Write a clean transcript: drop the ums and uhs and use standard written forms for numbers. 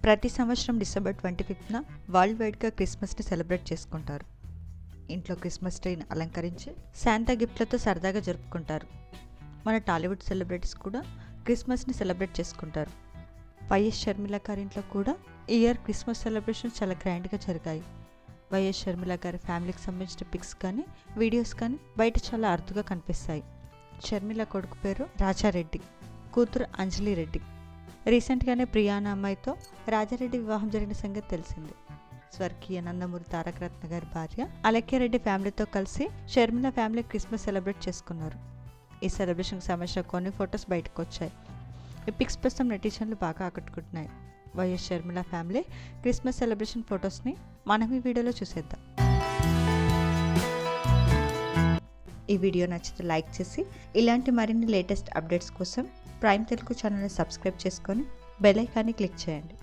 ప్రతి సంవత్సరం December 25న world వైడ్గా క్రిస్మస్ని సెలబ్రేట్ చేసుకుంటారు. ఇంట్లో క్రిస్మస్ ట్రీని అలంకరించి శాంతా గిఫ్ట్లతో సరదాగా జరుపుకుంటారు. మన టాలీవుడ్ సెలబ్రిటీస్ కూడా క్రిస్మస్ని సెలబ్రేట్ చేసుకుంటారు. వైఎస్ షర్మిల గారి ఇంట్లో కూడా ఈ ఇయర్ క్రిస్మస్ సెలబ్రేషన్ చాలా గ్రాండ్గా జరిగాయి. వైఎస్ షర్మిల గారి ఫ్యామిలీకి సంబంధించిన పిక్స్ కానీ వీడియోస్ కానీ బయట చాలా అరుదుగా కనిపిస్తాయి. షర్మిల కొడుకు పేరు రాజారెడ్డి, కూతురు అంజలి రెడ్డి. రీసెంట్గానే ప్రియా అనే అమ్మాయితో రాజారెడ్డి వివాహం జరిగిన సంగతి తెలిసింది. స్వర్గీయ నందమూరి తారక రత్న గారి భార్య అలక్యారెడ్డి ఫ్యామిలీతో కలిసి షర్మిల ఫ్యామిలీ క్రిస్మస్ సెలబ్రేట్ చేసుకున్నారు. ఈ సెలబ్రేషన్కి సంబంధించిన కొన్ని ఫొటోస్ బయటకు వచ్చాయి. ఈ పిక్స్ ప్రస్తుతం నెటిజన్లు బాగా ఆకట్టుకుంటున్నాయి. YS Sharmila family Christmas celebration ఫొటోస్ని మనం ఈ వీడియోలో చూసేద్దాం. ఈ వీడియో నచ్చితే లైక్ చేసి ఇలాంటి మరిన్ని లేటెస్ట్ అప్డేట్స్ కోసం ప్రైమ్ తెలుగు ఛానల్ని సబ్స్క్రైబ్ చేసుకొని బెల్ ఐకాన్ని క్లిక్ చేయండి.